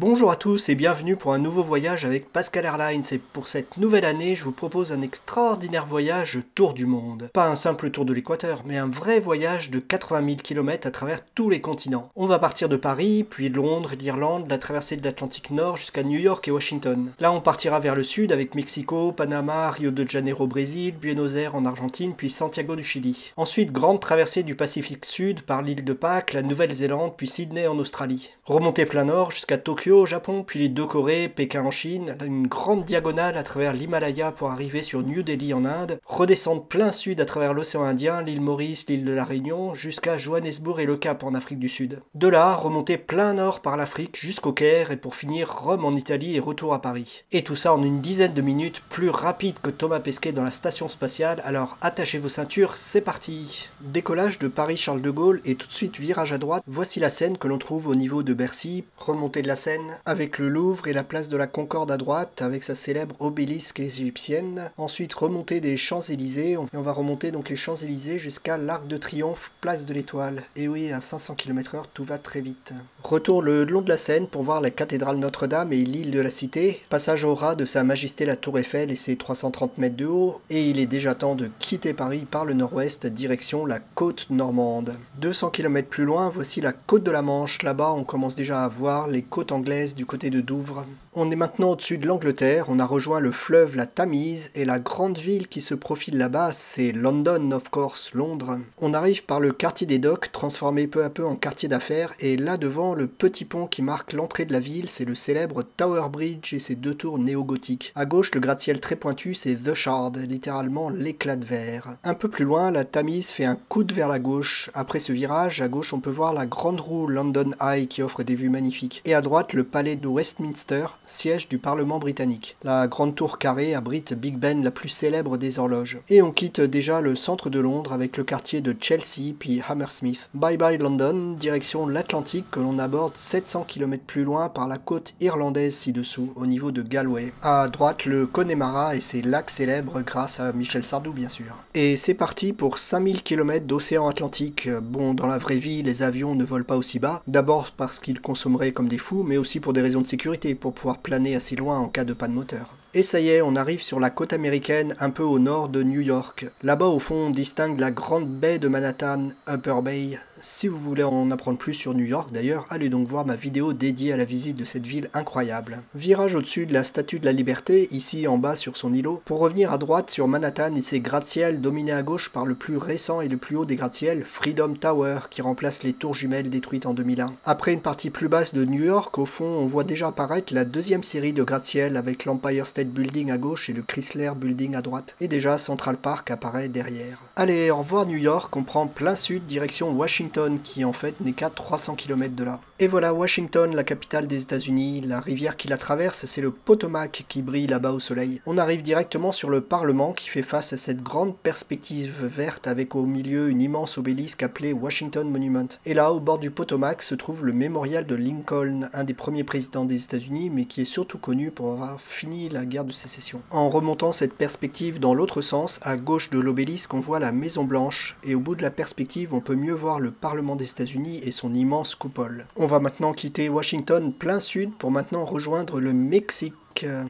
Bonjour à tous et bienvenue pour un nouveau voyage avec Pascal Airlines. Et pour cette nouvelle année, je vous propose un extraordinaire voyage tour du monde. Pas un simple tour de l'équateur, mais un vrai voyage de 80 000 km à travers tous les continents. On va partir de Paris, puis de Londres et d'Irlande, la traversée de l'Atlantique Nord jusqu'à New York et Washington. Là, on partira vers le sud avec Mexico, Panama, Rio de Janeiro au Brésil, Buenos Aires en Argentine, puis Santiago du Chili. Ensuite, grande traversée du Pacifique Sud par l'île de Pâques, la Nouvelle-Zélande, puis Sydney en Australie. Remontée plein nord jusqu'à Tokyo au Japon, puis les deux Corées, Pékin en Chine, une grande diagonale à travers l'Himalaya pour arriver sur New Delhi en Inde, redescendre plein sud à travers l'océan Indien, l'île Maurice, l'île de la Réunion, jusqu'à Johannesburg et le Cap en Afrique du Sud. De là, remonter plein nord par l'Afrique jusqu'au Caire et pour finir Rome en Italie et retour à Paris. Et tout ça en une dizaine de minutes, plus rapide que Thomas Pesquet dans la station spatiale, alors attachez vos ceintures, c'est parti! Décollage de Paris-Charles de Gaulle et tout de suite virage à droite, voici la Seine que l'on trouve au niveau de Bercy, remontée de la Seine, avec le Louvre et la place de la Concorde à droite, avec sa célèbre obélisque égyptienne. Ensuite, remontée des Champs-Élysées, et on va remonter donc les Champs-Élysées jusqu'à l'Arc de Triomphe, place de l'Étoile. Et oui, à 500 km/h, tout va très vite. Retour le long de la Seine pour voir la cathédrale Notre-Dame et l'île de la Cité. Passage au ras de Sa Majesté la Tour Eiffel et ses 330 mètres de haut. Et il est déjà temps de quitter Paris par le nord-ouest, direction la côte normande. 200 km plus loin, voici la côte de la Manche. Là-bas, on commence déjà à voir les côtes anglaises du côté de Douvres. On est maintenant au-dessus de l'Angleterre, on a rejoint le fleuve la Tamise et la grande ville qui se profile là-bas, c'est London, of course, Londres. On arrive par le quartier des docks, transformé peu à peu en quartier d'affaires, et là devant, le petit pont qui marque l'entrée de la ville, c'est le célèbre Tower Bridge et ses deux tours néo-gothiques. À gauche, le gratte-ciel très pointu, c'est The Shard, littéralement l'éclat de verre. Un peu plus loin, la Tamise fait un coude vers la gauche. Après ce virage, à gauche, on peut voir la grande roue London Eye qui offre des vues magnifiques. Et à droite, le palais de Westminster, siège du Parlement britannique. La grande tour carrée abrite Big Ben, la plus célèbre des horloges. Et on quitte déjà le centre de Londres avec le quartier de Chelsea puis Hammersmith. Bye bye London, direction l'Atlantique que l'on aborde 700 km plus loin par la côte irlandaise ci-dessous, au niveau de Galway. À droite, le Connemara et ses lacs célèbres grâce à Michel Sardou bien sûr. Et c'est parti pour 5000 km d'océan Atlantique. Bon, dans la vraie vie, les avions ne volent pas aussi bas. D'abord parce qu'ils consommeraient comme des fous, mais aussi pour des raisons de sécurité, pour pouvoir planer assez loin en cas de panne moteur. Et ça y est, on arrive sur la côte américaine, un peu au nord de New York. Là-bas, au fond, on distingue la grande baie de Manhattan, Upper Bay. Si vous voulez en apprendre plus sur New York d'ailleurs, allez donc voir ma vidéo dédiée à la visite de cette ville incroyable. Virage au-dessus de la Statue de la Liberté, ici en bas sur son îlot, pour revenir à droite sur Manhattan et ses gratte-ciels dominés à gauche par le plus récent et le plus haut des gratte-ciels, Freedom Tower, qui remplace les tours jumelles détruites en 2001. Après une partie plus basse de New York, au fond, on voit déjà apparaître la deuxième série de gratte-ciels avec l'Empire State Building à gauche et le Chrysler Building à droite. Et déjà Central Park apparaît derrière. Allez, au revoir New York, on prend plein sud direction Washington qui en fait n'est qu'à 300 km de là. Et voilà Washington, la capitale des États-Unis. La rivière qui la traverse, c'est le Potomac qui brille là-bas au soleil. On arrive directement sur le Parlement qui fait face à cette grande perspective verte avec au milieu une immense obélisque appelée Washington Monument. Et là, au bord du Potomac, se trouve le mémorial de Lincoln, un des premiers présidents des États-Unis, mais qui est surtout connu pour avoir fini la guerre de sécession. En remontant cette perspective dans l'autre sens, à gauche de l'obélisque, on voit la Maison Blanche, et au bout de la perspective, on peut mieux voir le Parlement des États-Unis et son immense coupole. On va maintenant quitter Washington plein sud pour maintenant rejoindre le Mexique.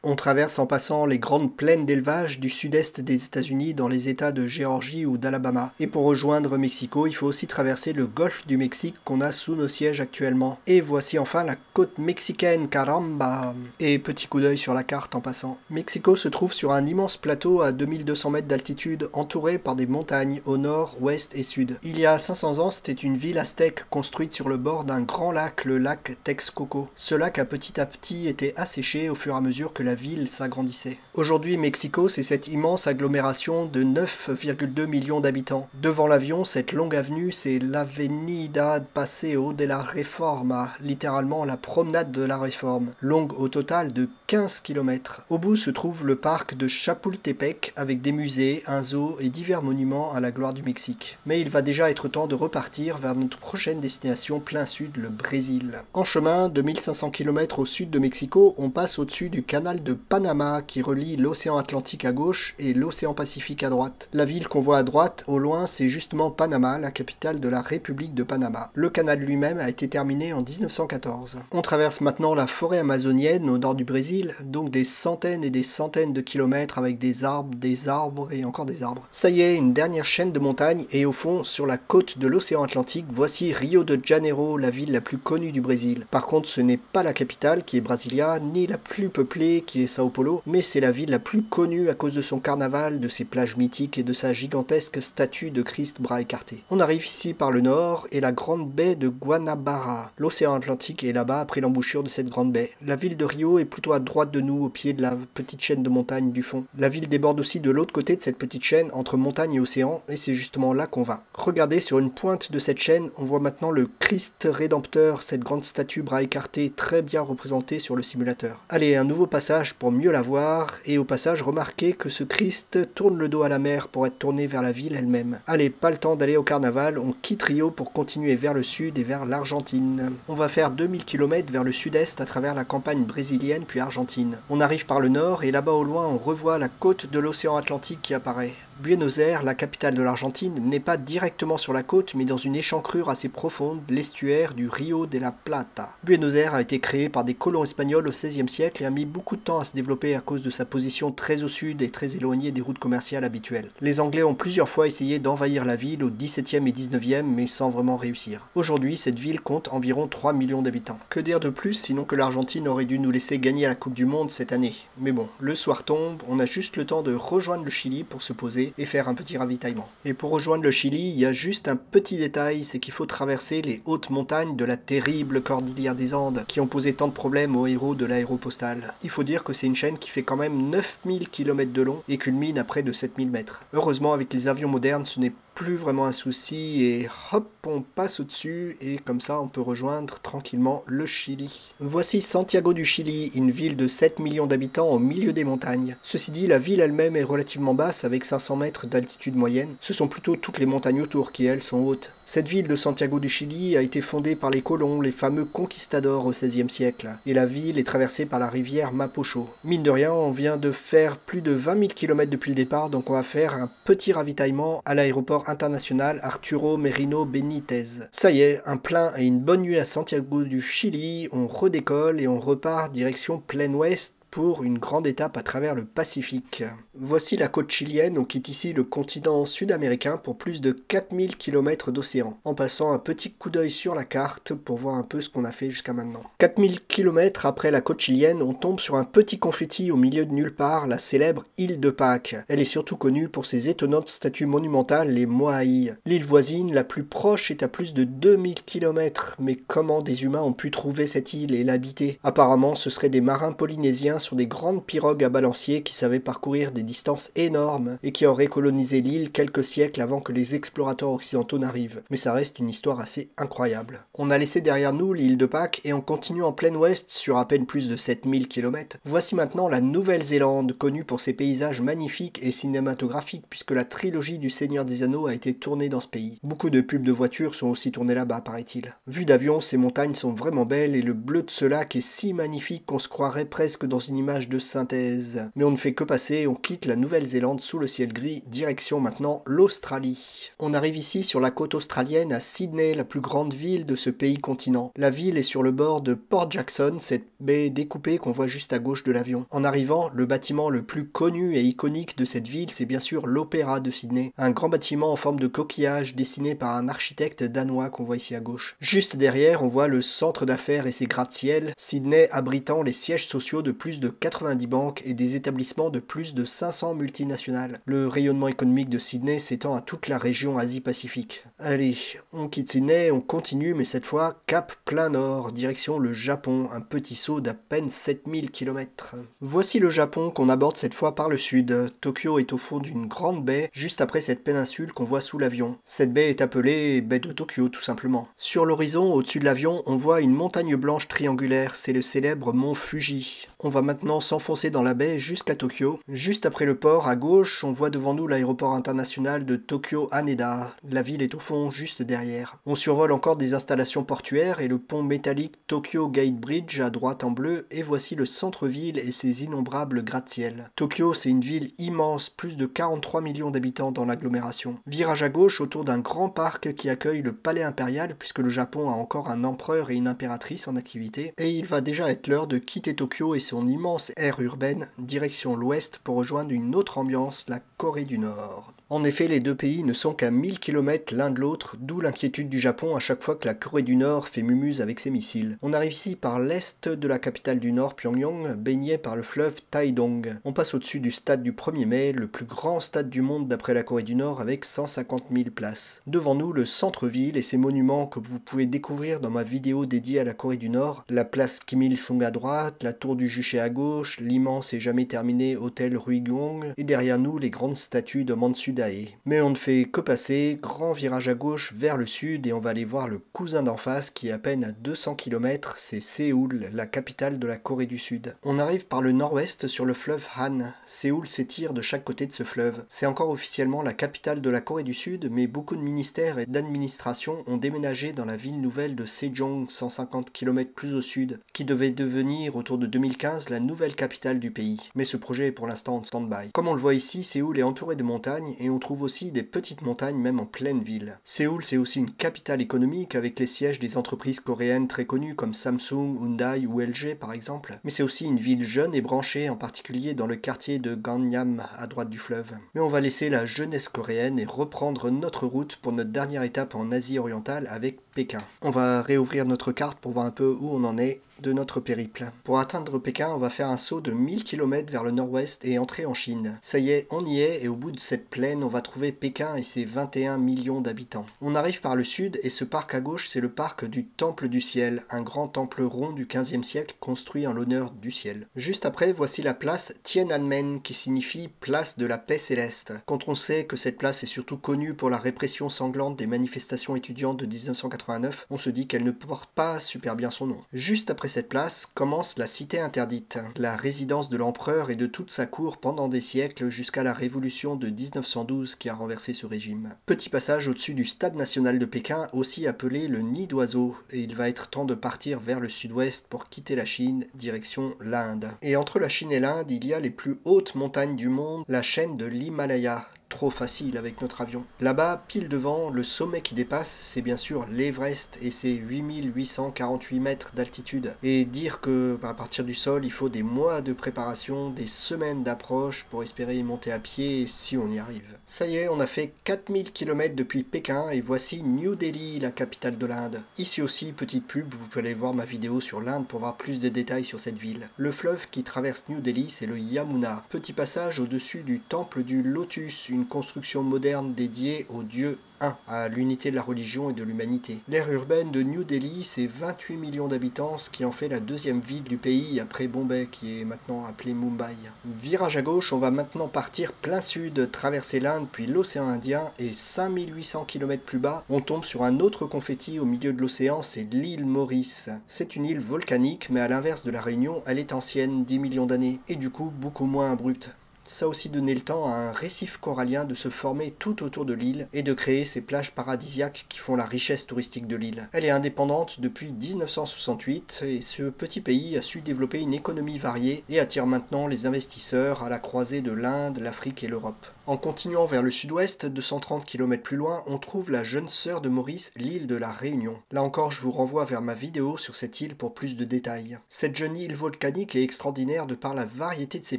On traverse en passant les grandes plaines d'élevage du sud-est des États-Unis dans les états de Géorgie ou d'Alabama. Et pour rejoindre Mexico, il faut aussi traverser le golfe du Mexique qu'on a sous nos sièges actuellement. Et voici enfin la côte mexicaine, caramba! Et petit coup d'œil sur la carte en passant. Mexico se trouve sur un immense plateau à 2200 mètres d'altitude, entouré par des montagnes au nord, ouest et sud. Il y a 500 ans, c'était une ville aztèque construite sur le bord d'un grand lac, le lac Texcoco. Ce lac a petit à petit été asséché au fur et à mesure que la ville s'agrandissait. Aujourd'hui, Mexico, c'est cette immense agglomération de 9,2 millions d'habitants. Devant l'avion, cette longue avenue, c'est l'Avenida Paseo de la Reforma, littéralement la promenade de la Réforme, longue au total de 15 km. Au bout se trouve le parc de Chapultepec avec des musées, un zoo et divers monuments à la gloire du Mexique. Mais il va déjà être temps de repartir vers notre prochaine destination plein sud, le Brésil. En chemin, de 1500 km au sud de Mexico, on passe au-dessus du du canal de Panama qui relie l'océan Atlantique à gauche et l'océan Pacifique à droite. La ville qu'on voit à droite, au loin, c'est justement Panama, la capitale de la République de Panama. Le canal lui-même a été terminé en 1914. On traverse maintenant la forêt amazonienne au nord du Brésil, donc des centaines et des centaines de kilomètres avec des arbres et encore des arbres. Ça y est, une dernière chaîne de montagnes et au fond, sur la côte de l'océan Atlantique, voici Rio de Janeiro, la ville la plus connue du Brésil. Par contre, ce n'est pas la capitale qui est Brasilia, ni la plus peuplée qui est Sao Paulo, mais c'est la ville la plus connue à cause de son carnaval, de ses plages mythiques et de sa gigantesque statue de Christ bras écartés. On arrive ici par le nord et la grande baie de Guanabara. L'océan Atlantique est là-bas après l'embouchure de cette grande baie. La ville de Rio est plutôt à droite de nous, au pied de la petite chaîne de montagnes du fond. La ville déborde aussi de l'autre côté de cette petite chaîne, entre montagne et océan, et c'est justement là qu'on va. Regardez, sur une pointe de cette chaîne, on voit maintenant le Christ Rédempteur, cette grande statue bras écartés très bien représentée sur le simulateur. Allez, un nouveau passage pour mieux la voir, et au passage, remarquez que ce Christ tourne le dos à la mer pour être tourné vers la ville elle-même. Allez, pas le temps d'aller au carnaval, on quitte Rio pour continuer vers le sud et vers l'Argentine. On va faire 2000 km vers le sud-est à travers la campagne brésilienne puis argentine. On arrive par le nord et là-bas au loin on revoit la côte de l'océan Atlantique qui apparaît. Buenos Aires, la capitale de l'Argentine, n'est pas directement sur la côte, mais dans une échancrure assez profonde, l'estuaire du Rio de la Plata. Buenos Aires a été créé par des colons espagnols au XVIe siècle et a mis beaucoup de temps à se développer à cause de sa position très au sud et très éloignée des routes commerciales habituelles. Les Anglais ont plusieurs fois essayé d'envahir la ville au XVIIe et XIXe, mais sans vraiment réussir. Aujourd'hui, cette ville compte environ 3 millions d'habitants. Que dire de plus, sinon que l'Argentine aurait dû nous laisser gagner la Coupe du Monde cette année. Mais bon, le soir tombe, on a juste le temps de rejoindre le Chili pour se poser et faire un petit ravitaillement. Et pour rejoindre le Chili, il y a juste un petit détail, c'est qu'il faut traverser les hautes montagnes de la terrible cordillère des Andes, qui ont posé tant de problèmes aux héros de l'aéropostale. Il faut dire que c'est une chaîne qui fait quand même 9000 km de long et culmine à près de 7000 mètres. Heureusement, avec les avions modernes, ce n'est plus vraiment un souci et hop, on passe au-dessus et comme ça on peut rejoindre tranquillement le Chili. Voici Santiago du Chili, une ville de 7 millions d'habitants au milieu des montagnes. Ceci dit, la ville elle-même est relativement basse avec 500 mètres d'altitude moyenne. Ce sont plutôt toutes les montagnes autour qui elles sont hautes. Cette ville de Santiago du Chili a été fondée par les colons, les fameux conquistadors au XVIe siècle. Et la ville est traversée par la rivière Mapocho. Mine de rien, on vient de faire plus de 20 000 km depuis le départ, donc on va faire un petit ravitaillement à l'aéroport international Arturo Merino Benítez. Ça y est, un plein et une bonne nuit à Santiago du Chili, on redécolle et on repart direction plein ouest pour une grande étape à travers le Pacifique. Voici la côte chilienne, on quitte ici le continent sud-américain pour plus de 4000 km d'océan, en passant un petit coup d'œil sur la carte pour voir un peu ce qu'on a fait jusqu'à maintenant. 4000 km après la côte chilienne, on tombe sur un petit confetti au milieu de nulle part, la célèbre île de Pâques. Elle est surtout connue pour ses étonnantes statues monumentales, les Moai. L'île voisine, la plus proche, est à plus de 2000 km, mais comment des humains ont pu trouver cette île et l'habiter? Apparemment, ce seraient des marins polynésiens sur des grandes pirogues à balancier qui savaient parcourir des distances énormes et qui auraient colonisé l'île quelques siècles avant que les explorateurs occidentaux n'arrivent. Mais ça reste une histoire assez incroyable. On a laissé derrière nous l'île de Pâques et on continue en plein ouest sur à peine plus de 7000 km. Voici maintenant la Nouvelle-Zélande, connue pour ses paysages magnifiques et cinématographiques puisque la trilogie du Seigneur des Anneaux a été tournée dans ce pays. Beaucoup de pubs de voitures sont aussi tournées là-bas, paraît-il. Vu d'avion, ces montagnes sont vraiment belles et le bleu de ce lac est si magnifique qu'on se croirait presque dans une image de synthèse. Mais on ne fait que passer, on quitte la Nouvelle-Zélande sous le ciel gris, direction maintenant l'Australie. On arrive ici sur la côte australienne à Sydney, la plus grande ville de ce pays continent. La ville est sur le bord de Port Jackson, cette baie découpée qu'on voit juste à gauche de l'avion. En arrivant, le bâtiment le plus connu et iconique de cette ville, c'est bien sûr l'Opéra de Sydney. Un grand bâtiment en forme de coquillage dessiné par un architecte danois qu'on voit ici à gauche. Juste derrière, on voit le centre d'affaires et ses gratte-ciel, Sydney abritant les sièges sociaux de plus de 90 banques et des établissements de plus de 500 multinationales. Le rayonnement économique de Sydney s'étend à toute la région Asie-Pacifique. Allez, on quitte Sydney, on continue, mais cette fois cap plein nord, direction le Japon, un petit saut d'à peine 7000 km. Voici le Japon qu'on aborde cette fois par le sud. Tokyo est au fond d'une grande baie, juste après cette péninsule qu'on voit sous l'avion. Cette baie est appelée baie de Tokyo tout simplement. Sur l'horizon, au-dessus de l'avion, on voit une montagne blanche triangulaire, c'est le célèbre mont Fuji. On va maintenant s'enfoncer dans la baie jusqu'à Tokyo. Juste après le port, à gauche, on voit devant nous l'aéroport international de Tokyo Haneda. La ville est au fond, juste derrière. On survole encore des installations portuaires et le pont métallique Tokyo Gate Bridge à droite en bleu, et voici le centre-ville et ses innombrables gratte-ciel. Tokyo, c'est une ville immense, plus de 43 millions d'habitants dans l'agglomération. Virage à gauche autour d'un grand parc qui accueille le palais impérial, puisque le Japon a encore un empereur et une impératrice en activité, et il va déjà être l'heure de quitter Tokyo et son immense aire urbaine, direction l'ouest pour rejoindre une autre ambiance, la Corée du Nord. En effet, les deux pays ne sont qu'à 1000 km l'un de l'autre, d'où l'inquiétude du Japon à chaque fois que la Corée du Nord fait mumuse avec ses missiles. On arrive ici par l'est de la capitale du Nord, Pyongyang, baignée par le fleuve Taedong. On passe au-dessus du stade du 1er mai, le plus grand stade du monde d'après la Corée du Nord avec 150 000 places. Devant nous, le centre-ville et ses monuments que vous pouvez découvrir dans ma vidéo dédiée à la Corée du Nord, la place Kim Il-sung à droite, la tour du Juche à gauche, l'immense et jamais terminé hôtel Ruigyong, et derrière nous les grandes statues de Mansudae. Mais on ne fait que passer, grand virage à gauche vers le sud et on va aller voir le cousin d'en face qui est à peine à 200 km, c'est Séoul, la capitale de la Corée du Sud. On arrive par le nord-ouest sur le fleuve Han. Séoul s'étire de chaque côté de ce fleuve. C'est encore officiellement la capitale de la Corée du Sud, mais beaucoup de ministères et d'administrations ont déménagé dans la ville nouvelle de Sejong, 150 km plus au sud, qui devait devenir autour de 2015 la nouvelle capitale du pays. Mais ce projet est pour l'instant en stand-by. Comme on le voit ici, Séoul est entouré de montagnes et on trouve aussi des petites montagnes même en pleine ville. Séoul, c'est aussi une capitale économique avec les sièges des entreprises coréennes très connues comme Samsung, Hyundai ou LG par exemple. Mais c'est aussi une ville jeune et branchée, en particulier dans le quartier de Gangnam à droite du fleuve. Mais on va laisser la jeunesse coréenne et reprendre notre route pour notre dernière étape en Asie orientale avec Pékin. On va réouvrir notre carte pour voir un peu où on en est de notre périple. Pour atteindre Pékin, on va faire un saut de 1000 km vers le nord-ouest et entrer en Chine. Ça y est, on y est et au bout de cette plaine, on va trouver Pékin et ses 21 millions d'habitants. On arrive par le sud et ce parc à gauche, c'est le parc du Temple du Ciel, un grand temple rond du 15e siècle construit en l'honneur du ciel. Juste après, voici la place Tiananmen qui signifie place de la paix céleste. Quand on sait que cette place est surtout connue pour la répression sanglante des manifestations étudiantes de 1989, on se dit qu'elle ne porte pas super bien son nom. Juste après cette place commence la cité interdite, la résidence de l'empereur et de toute sa cour pendant des siècles jusqu'à la révolution de 1912 qui a renversé ce régime. Petit passage au-dessus du stade national de Pékin, aussi appelé le nid d'oiseaux, et il va être temps de partir vers le sud-ouest pour quitter la Chine, direction l'Inde. Et entre la Chine et l'Inde, il y a les plus hautes montagnes du monde, la chaîne de l'Himalaya. Trop facile avec notre avion. Là-bas, pile devant, le sommet qui dépasse, c'est bien sûr l'Everest et ses 8848 mètres d'altitude. Et dire que à partir du sol, il faut des mois de préparation, des semaines d'approche pour espérer y monter à pied si on y arrive. Ça y est, on a fait 4000 km depuis Pékin et voici New Delhi, la capitale de l'Inde. Ici aussi, petite pub, vous pouvez aller voir ma vidéo sur l'Inde pour voir plus de détails sur cette ville. Le fleuve qui traverse New Delhi, c'est le Yamuna. Petit passage au-dessus du temple du Lotus, une construction moderne dédiée au dieu 1, à l'unité de la religion et de l'humanité. L'aire urbaine de New Delhi, c'est 28 millions d'habitants, ce qui en fait la deuxième ville du pays après Bombay, qui est maintenant appelée Mumbai. Virage à gauche, on va maintenant partir plein sud, traverser l'Inde puis l'océan Indien, et 5800 km plus bas, on tombe sur un autre confetti au milieu de l'océan, c'est l'île Maurice. C'est une île volcanique, mais à l'inverse de la Réunion, elle est ancienne, 10 millions d'années, et du coup beaucoup moins abrupte. Ça a aussi donné le temps à un récif corallien de se former tout autour de l'île et de créer ces plages paradisiaques qui font la richesse touristique de l'île. Elle est indépendante depuis 1968 et ce petit pays a su développer une économie variée et attire maintenant les investisseurs à la croisée de l'Inde, l'Afrique et l'Europe. En continuant vers le sud-ouest, 230 km plus loin, on trouve la jeune sœur de Maurice, l'île de la Réunion. Là encore, je vous renvoie vers ma vidéo sur cette île pour plus de détails. Cette jeune île volcanique est extraordinaire de par la variété de ses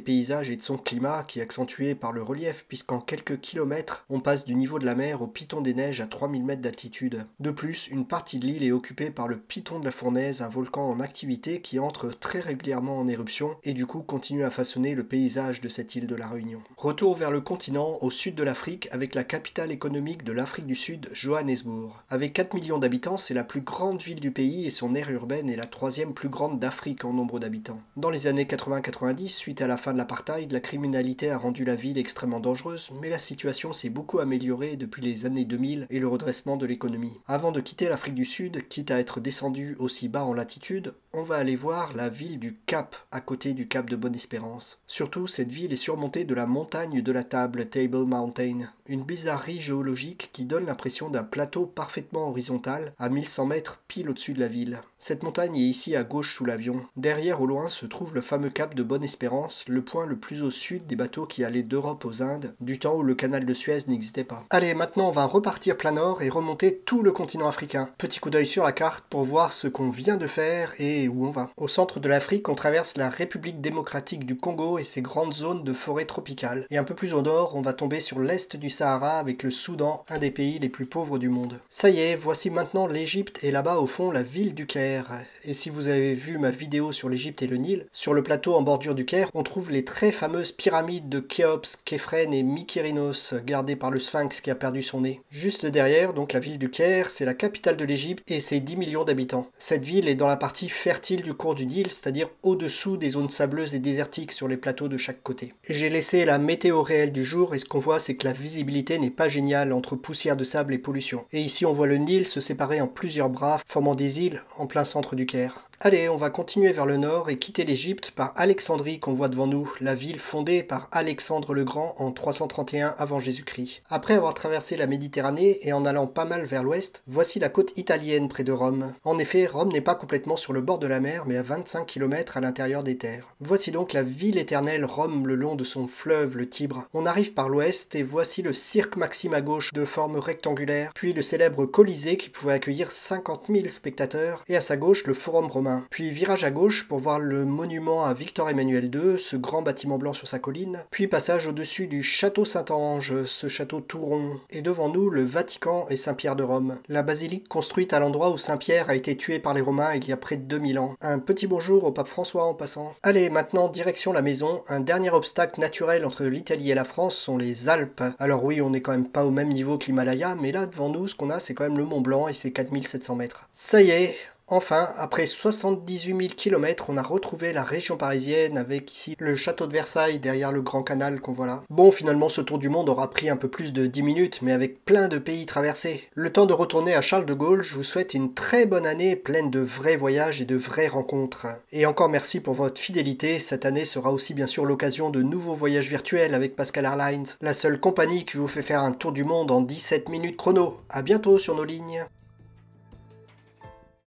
paysages et de son climat qui est accentué par le relief puisqu'en quelques kilomètres, on passe du niveau de la mer au piton des neiges à 3000 mètres d'altitude. De plus, une partie de l'île est occupée par le piton de la Fournaise, un volcan en activité qui entre très régulièrement en éruption et du coup continue à façonner le paysage de cette île de la Réunion. Retour vers le continent, au sud de l'Afrique, avec la capitale économique de l'Afrique du Sud, Johannesburg. Avec 4 millions d'habitants, c'est la plus grande ville du pays et son aire urbaine est la troisième plus grande d'Afrique en nombre d'habitants. Dans les années 80-90, suite à la fin de l'apartheid, la criminalité criminalité a rendu la ville extrêmement dangereuse, mais la situation s'est beaucoup améliorée depuis les années 2000 et le redressement de l'économie. Avant de quitter l'Afrique du Sud, quitte à être descendu aussi bas en latitude, on va aller voir la ville du Cap, à côté du Cap de Bonne-Espérance. Surtout, cette ville est surmontée de la montagne de la Table, Table Mountain, une bizarrerie géologique qui donne l'impression d'un plateau parfaitement horizontal à 1100 mètres pile au-dessus de la ville. Cette montagne est ici à gauche sous l'avion. Derrière au loin se trouve le fameux Cap de Bonne-Espérance, le point le plus au sud des bateaux qui allaient d'Europe aux Indes, du temps où le canal de Suez n'existait pas. Allez, maintenant on va repartir plein nord et remonter tout le continent africain. Petit coup d'œil sur la carte pour voir ce qu'on vient de faire et où on va. Au centre de l'Afrique, on traverse la République démocratique du Congo et ses grandes zones de forêt tropicale. Et un peu plus au nord, on va tomber sur l'est du Sahara avec le Soudan, un des pays les plus pauvres du monde. Ça y est, voici maintenant l'Égypte et là-bas au fond la ville du Caire. Et si vous avez vu ma vidéo sur l'Égypte et le Nil, sur le plateau en bordure du Caire, on trouve les très fameuses pyramides de Khéops, Képhren et Mykérinos, gardées par le Sphinx qui a perdu son nez. Juste derrière, donc la ville du Caire, c'est la capitale de l'Égypte et ses 10 millions d'habitants. Cette ville est dans la partie fertile du cours du Nil, c'est-à-dire au-dessous des zones sableuses et désertiques sur les plateaux de chaque côté. J'ai laissé la météo réelle du jour et ce qu'on voit c'est que la visibilité n'est pas géniale entre poussière de sable et pollution. Et ici on voit le Nil se séparer en plusieurs bras, formant des îles en plein centre du Caire. Allez, on va continuer vers le nord et quitter l'Égypte par Alexandrie qu'on voit devant nous, la ville fondée par Alexandre le Grand en 331 avant Jésus-Christ. Après avoir traversé la Méditerranée et en allant pas mal vers l'ouest, voici la côte italienne près de Rome. En effet, Rome n'est pas complètement sur le bord de la mer mais à 25 km à l'intérieur des terres. Voici donc la ville éternelle Rome le long de son fleuve, le Tibre. On arrive par l'ouest et voici le Cirque Maxime à gauche de forme rectangulaire, puis le célèbre Colisée qui pouvait accueillir 50 000 spectateurs et à sa gauche le Forum romain. Puis virage à gauche pour voir le monument à Victor Emmanuel II, ce grand bâtiment blanc sur sa colline. Puis passage au-dessus du château Saint-Ange, ce château tout rond. Et devant nous, le Vatican et Saint-Pierre de Rome. La basilique construite à l'endroit où Saint-Pierre a été tué par les Romains il y a près de 2000 ans. Un petit bonjour au pape François en passant. Allez, maintenant direction la maison. Un dernier obstacle naturel entre l'Italie et la France sont les Alpes. Alors oui, on n'est quand même pas au même niveau que l'Himalaya, mais là devant nous, ce qu'on a, c'est quand même le Mont Blanc et c'est 4700 mètres. Ça y est. Enfin, après 78 000 km, on a retrouvé la région parisienne avec ici le château de Versailles derrière le grand canal qu'on voit là. Bon, finalement, ce tour du monde aura pris un peu plus de 10 minutes, mais avec plein de pays traversés. Le temps de retourner à Charles de Gaulle, je vous souhaite une très bonne année pleine de vrais voyages et de vraies rencontres. Et encore merci pour votre fidélité, cette année sera aussi bien sûr l'occasion de nouveaux voyages virtuels avec Pascal Airlines, la seule compagnie qui vous fait faire un tour du monde en 17 minutes chrono. À bientôt sur nos lignes.